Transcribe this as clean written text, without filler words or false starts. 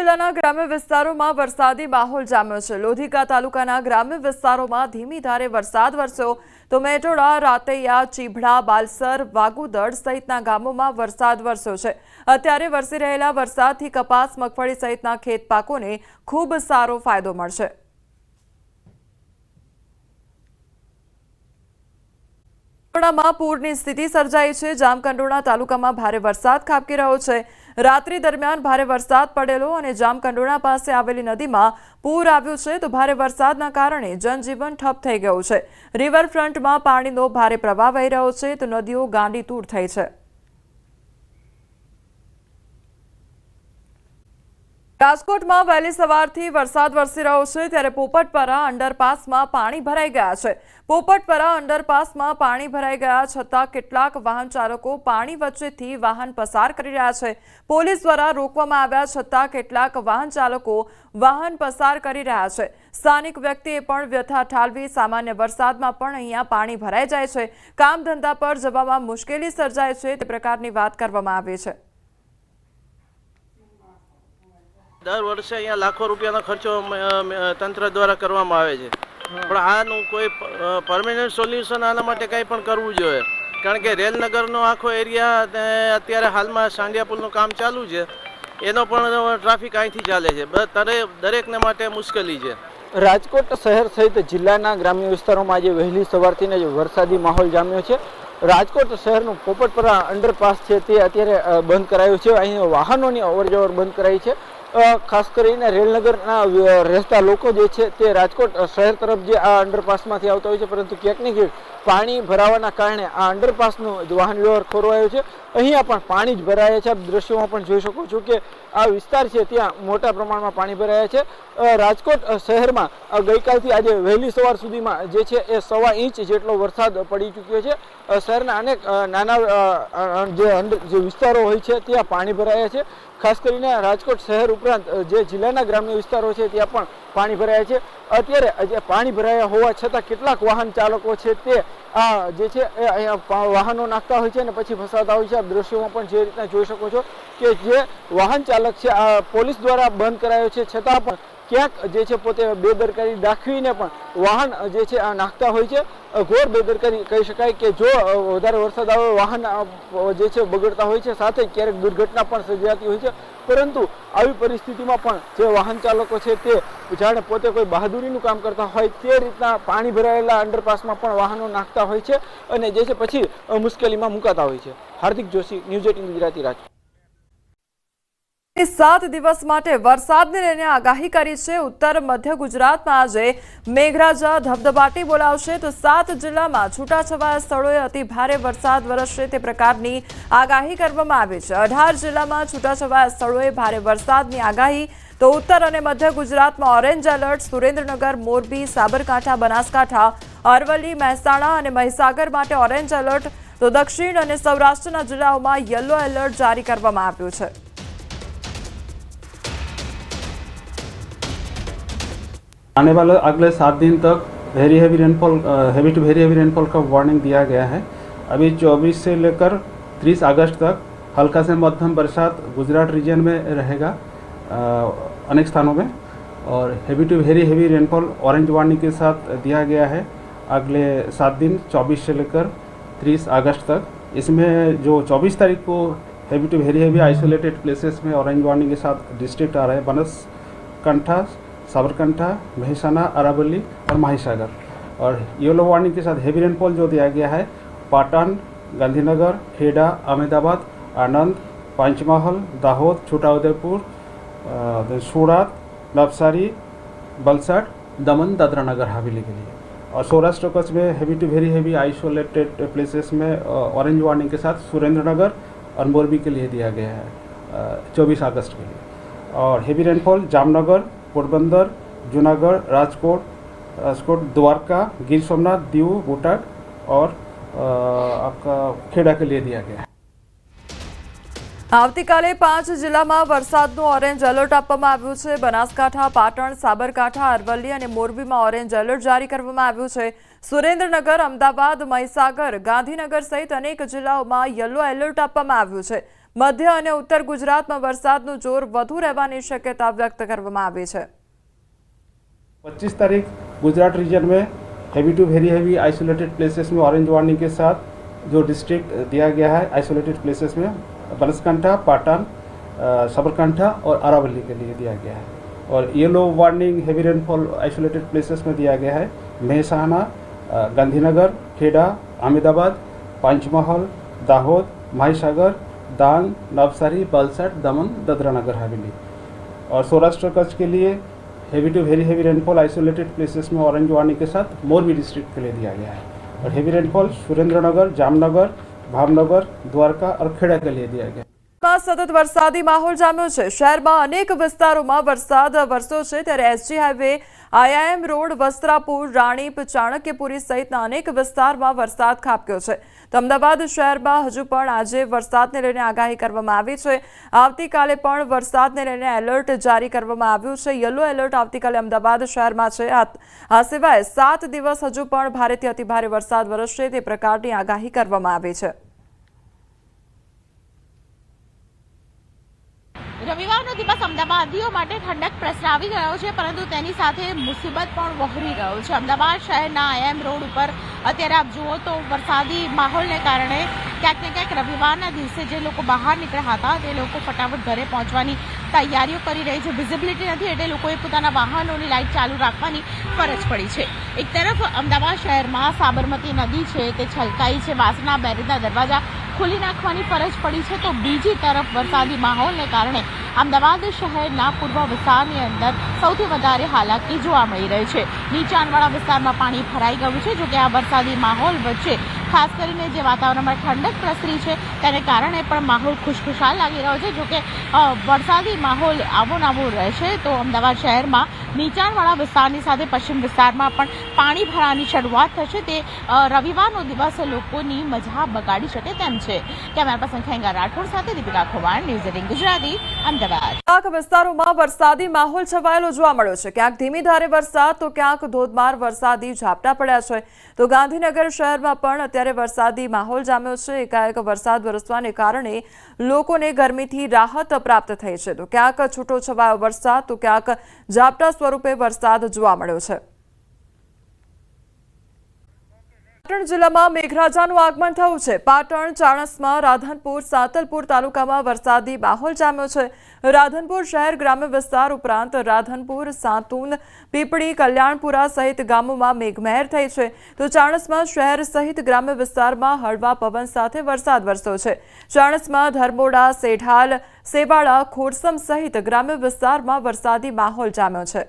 જિલ્લાના ગ્રામ્ય વિસ્તારોમાં વરસાદી માહોલ જામ્યો છે। લોધિકા તાલુકાના ગ્રામ્ય વિસ્તારોમાં ધીમી ધારે વરસાદ વરસ્યો તો મેટોડા, રાતૈયા, ચીભડા, બાલસર, વાગુદડ સહિતના ગામોમાં વરસાદ વરસ્યો છે। અત્યારે વરસી રહેલા વરસાદથી કપાસ, મગફળી સહિતના ખેત પાકોને ખૂબ સારો ફાયદો મળશે। માં પૂરની સ્થિતિ સર્જાઈ છે। જામકંડોરણા તાલુકામાં ભારે વરસાદ ખાબકી રહ્યો છે। રાત્રિ દરમિયાન ભારે વરસાદ પડેલો અને જામકંડોરણા પાસે આવેલી નદીમાં પૂર આવ્યું છે તો ભારે વરસાદના કારણે જનજીવન ઠપ થઈ ગયું છે। રિવરફ્રન્ટમાં પાણીનો ભારે પ્રવાહ વહી રહ્યો છે તો નદીઓ ગાંડીતૂર થઈ છે। રાજકોટમાં વહેલી સવારથી વરસાદ વરસી રહ્યો છે ત્યારે પોપટપરા અંડરપાસમાં પાણી ભરાઈ ગયા છે। પોપટપરા અંડરપાસમાં પાણી ભરાઈ ગયા છતાં કેટલાક વાહન ચાલકો પાણી વચ્ચેથી વાહન પસાર કરી રહ્યા છે। પોલીસ દ્વારા રોકવામાં આવ્યા છતાં કેટલાક વાહન ચાલકો વાહન પસાર કરી રહ્યા છે। સ્થાનિક વ્યક્તિએ પણ વ્યથા ઠાલવી સામાન્ય વરસાદમાં પણ અહીંયા પાણી ભરાઈ જાય છે। કામ ધંધા પર જવામાં મુશ્કેલી સર્જાય છે તે પ્રકારની વાત કરવામાં આવી છે। દર વર્ષે અહીંયા લાખો રૂપિયાનો ખર્ચો તંત્ર દ્વારા કરવામાં આવે છે, પણ આનું કોઈ પરમેનન્ટ સોલ્યુશન આના માટે કંઈ પણ કરવું જોઈએ, કારણ કે રેલનગરનો આખો એરિયા અત્યારે હાલમાં સાંડિયા પુલનું કામ ચાલુ છે, એનો પણ ટ્રાફિક અહીંથી ચાલે છે, દરેકને માટે મુશ્કેલી છે। રાજકોટ શહેર સહિત જિલ્લાના ગ્રામ્ય વિસ્તારોમાં આજે વહેલી સવારથી જ વરસાદી માહોલ જામ્યો છે। રાજકોટ શહેરનું પોપટપરા અંડરપાસ છે તે અત્યારે બંધ કરાયું છે। અહીં વાહનોની અવરજવર બંધ કરાઈ છે। ખાસ કરીને રેલનગરના રહેતા લોકો જે છે તે રાજકોટ શહેર તરફ જે આ અંડરપાસમાંથી આવતા હોય છે, પરંતુ ક્યાંક ને ક્યાંક પાણી ભરાવાના કારણે આ અંડરપાસનો વાહન વ્યવહાર ખોરવાયો છે। અહીંયા પણ પાણી જ ભરાયા છે। આપ દ્રશ્યોમાં પણ જોઈ શકો છો કે આ વિસ્તાર છે ત્યાં મોટા પ્રમાણમાં પાણી ભરાયા છે। રાજકોટ શહેરમાં ગઈકાલથી આજે વહેલી સવાર સુધીમાં જે છે એ 1.25 ઇંચ જેટલો વરસાદ પડી ચૂક્યો છે। શહેરના અનેક નાના જે વિસ્તારો હોય છે ત્યાં પાણી ભરાયા છે। ખાસ કરીને રાજકોટ શહેર ઉપરાંત જે જિલ્લાના ગ્રામ્ય વિસ્તારો છે ત્યાં પણ પાણી ભરાયા છે। અત્યારે પાણી ભરાયા હોવા છતાં કેટલાક વાહન ચાલકો છે તે આ જે છે એ અહીંયા વાહનો નાખતા હોય છે અને પછી ફસાતા હોય છે। આપ દ્રશ્યોમાં પણ જે રીતના જોઈ શકો છો કે જે વાહન ચાલક છે આ પોલીસ દ્વારા બંધ કરાયો છે, છતાં પણ ક્યાંક જે છે પોતે બેદરકારી દાખવીને પણ વાહન જે છે આ નાખતા હોય છે। ઘોર બેદરકારી કહી શકાય કે જો વધારે વરસાદ આવે વાહન જે છે બગડતા હોય છે, સાથે ક્યારેક દુર્ઘટના પણ સર્જાતી હોય છે, પરંતુ આવી પરિસ્થિતિમાં પણ જે વાહન ચાલકો છે તે જાણે પોતે કોઈ બહાદુરીનું કામ કરતા હોય તે રીતના પાણી ભરાયેલા અંડરપાસમાં પણ વાહનો નાખતા હોય છે અને જે છે પછી મુશ્કેલીમાં મુકાતા હોય છે। હાર્દિક જોશી, ન્યૂઝ 18 ગુજરાતી, રાજકોટ। 7 દિવસ માટે વરસાદને લઈને આગાહી કરી છે। ઉત્તર મધ્ય ગુજરાતમાં આજે મેઘરાજા ધબધબાટી બોલાવશે તો 7 જિલ્લામાં છૂટાછવાયા સ્થળોએ અતિ ભારે વરસાદ વરસશે તે પ્રકારની આગાહી કરવામાં આવી છે। 18 જિલ્લામાં છૂટાછવાયા સ્થળોએ ભારે વરસાદની આગાહી તો ઉત્તર અને મધ્ય ગુજરાતમાં ઓરેન્જ એલર્ટ, સુરેન્દ્રનગર, મોરબી, સાબરકાંઠા, બનાસકાંઠા, અરવલ્લી, મહેસાણા અને મહીસાગર માટે ઓરેન્જ એલર્ટ તો દક્ષિણ અને સૌરાષ્ટ્રના જિલ્લાઓમાં યલો એલર્ટ જારી કરવામાં આવ્યું છે। आने वाले अगले 7 दिन तक heavy to very heavy rainfall का वार्निंग दिया गया है। अभी 24 से लेकर 30 अगस्त तक हल्का से मध्यम बरसात गुजरात रीजन में रहेगा अनेक स्थानों में, और heavy to very heavy rainfall orange warning के साथ दिया गया है अगले 7 दिन 24 से लेकर 30 अगस्त तक। इसमें जो 24 तारीख को heavy to very heavy isolated places में ऑरेंज वार्निंग के साथ डिस्ट्रिक्ट आ रहे हैं बनासकांठा, साबरकांठा, महेसाना, अरावली और महीसागर, और येलो वार्निंग के साथ हैवी रेनफॉल जो दिया गया है पाटन, गांधीनगर, खेड़ा, अहमदाबाद, आनंद, पंचमहल, दाहोद, छोटाउदेपुर, सूरत, नवसारी, वलसाड, दमन, दादरा नगर हवेली के लिए। और सौराष्ट्र कच्छ में heavy to very heavy isolated places में ऑरेंज वार्निंग के साथ सुरेंद्रनगर और मोरबी के लिए दिया गया है 24 अगस्त के लिए। और हैवी रेनफॉल जामनगर, पोरबंदर, जूनागढ़, राजकोट, द्वारका, गिर सोमनाथ, दीव, बोटाड और आपका खेड़ा के लिए दिया गया है। આવતીકાલે 5 જિલ્લામાં વરસાદનું ઓરેન્જ એલર્ટ આપવામાં આવ્યું છે। બનાસકાંઠા, પાટણ, સાબરકાંઠા, અરવલ્લી અને મોરબીમાં ઓરેન્જ એલર્ટ જારી કરવામાં આવ્યું છે। સુરેન્દ્રનગર, અમદાવાદ, મહીસાગર, ગાંધીનગર સહિત અનેક જિલ્લાઓમાં યલો એલર્ટ આપવામાં આવ્યું છે। મધ્ય અને ઉત્તર ગુજરાતમાં વરસાદનું જોર વધુ રહેવાની શક્યતા વ્યક્ત કરવામાં આવી છે। 25 तारीख गुजरात रीजन में heavy to very heavy isolated places में ऑरेंज वार्निंग के साथ जो डिस्ट्रिक्ट दिया गया है आइसोलेटेड प्लेसेस में बनासकांठा, पाटन, साबरकांठा और अरावली के लिए दिया गया है। और yellow warning heavy rainfall isolated places में दिया गया है मेहसाना, गांधीनगर, खेड़ा, अहमदाबाद, पंचमहल, दाहोद, माहीसागर, डांग, नवसारी, वलसाड, दमन, दादरा नगर हवेली। और सौराष्ट्र कच्छ के लिए heavy to very heavy rainfall isolated places में ऑरेंज वार्निंग के साथ मोरबी डिस्ट्रिक्ट के लिए दिया गया है। और हेवी रेनफॉल सुरेंद्रनगर, जामनगर, भावनगर, द्वारका और खेड़ा के लिए दिया गया है। સતત વરસાદી માહોલ જામ્યો છે। શહેરમાં અનેક વિસ્તારોમાં વરસાદ વરસ્યો છે, ત્યારે SG highway, IIM road, Vastrapur, Ranip, Chanakyapuri સહિતના અનેક વિસ્તારમાં વરસાદ ખાબક્યો છે। તો અમદાવાદ શહેરમાં હજુ પણ આજે વરસાદને લઈને આગાહી કરવામાં આવી છે। આવતીકાલે પણ વરસાદને લઈને એલર્ટ જારી કરવામાં આવ્યું છે। યલો એલર્ટ આવતીકાલે અમદાવાદ શહેરમાં છે। આ સિવાય 7 દિવસ હજુ પણ ભારેથી અતિભારે વરસાદ વરસશે તે પ્રકારની આગાહી કરવામાં આવી છે। રવિવારનો દિવસ અમદાવાદીઓ માટે ઠંડક પ્રસરાવી રહ્યો છે, પરંતુ તેની સાથે મુસીબત પણ વહોરી રહ્યો છે। અમદાવાદ શહેરના IIM રોડ ઉપર અત્યારે આપ જુઓ તો વરસાદી માહોલને કારણે ક્યાંક ને ક્યાંક રવિવારના દિવસે જે લોકો બહાર નીકળ્યા હતા તે લોકો ફટાફટ ઘરે પહોંચવાની તૈયારીઓ કરી રહી છે। વિઝિબિલિટી નથી એટલે લોકોએ પોતાના વાહનોની લાઇટ ચાલુ રાખવાની ફરજ પડી છે। એક તરફ અમદાવાદ શહેરમાં સાબરમતી નદી છે તે છલકાઈ છે, વાસણા બેરેજના દરવાજા ખોલી નાખવાની ફરજ પડી છે, તો બીજી તરફ વરસાદી માહોલને કારણે અમદાવાદ શહેરના પૂર્વ વિસ્તારની અંદર સૌથી વધારે હાલાકી જોવા મળી રહી છે। નીચાણવાળા વિસ્તારમાં પાણી ભરાઈ ગયું છે। જોકે આ વરસાદી માહોલ વચ્ચે ખાસ કરીને જે વાતાવરણમાં ઠંડક પ્રસરી છે તેને કારણે પણ માહોલ ખુશખુશાલ લાગી રહ્યો છે। જોકે વરસાદી માહોલ આવો નાવો રહેશે તો અમદાવાદ શહેરમાં નીચાણવાળા વિસ્તારની સાથે પશ્ચિમ વિસ્તારમાં પણ પાણી ભરાવાની શરૂઆત થશે। તે રવિવારનો દિવસ લોકોની મજા બગાડી શકે તેમ છે। કેમેરા પર્સન ખેંગા રાઠોડ સાથે દીપિકા ખોવાણ, ન્યૂઝ 18 ગુજરાતી, અમદાવાદ। કેટલાક વિસ્તારોમાં વરસાદી માહોલ છવાયેલો જોવા મળ્યો છે। ક્યાંક ધીમી ધારે વરસાદ તો ક્યાંક ધોધમાર વરસાદી ઝાપટા પડ્યા છે। તો ગાંધીનગર શહેરમાં પણ અત્યારે વરસાદી માહોલ જામ્યો છે। એકાએક વરસાદ વરસવાને કારણે લોકોને ગરમીથી રાહત પ્રાપ્ત થઈ છે। તો ક્યાંક છૂટો છવાયો વરસાદ તો ક્યાંક ઝાપટા સ્વરૂપે વરસાદ જોવા મળ્યો છે। પાટણ જિલ્લામાં મેઘરાજાનું આગમન થયું છે। પાટણ, ચાણસ્મા, રાધનપુર, સાંતલપુર તાલુકામાં વરસાદી માહોલ જામ્યો છે। રાધનપુર શહેર ગ્રામ્ય વિસ્તાર ઉપરાંત રાધનપુર, સાંતુન, પીપળી, કલ્યાણપુરા સહિત ગામોમાં મેઘમહેર થઈ છે। તો ચાણસ્મા શહેર સહિત ગ્રામ્ય વિસ્તારમાં હળવા પવન સાથે વરસાદ વરસ્યો છે। ચાણસ્મા, ધર્મોડા, સેઢાલ, સેવાળા, ખોરસમ સહિત ગ્રામ્ય વિસ્તારમાં વરસાદી માહોલ જામ્યો છે।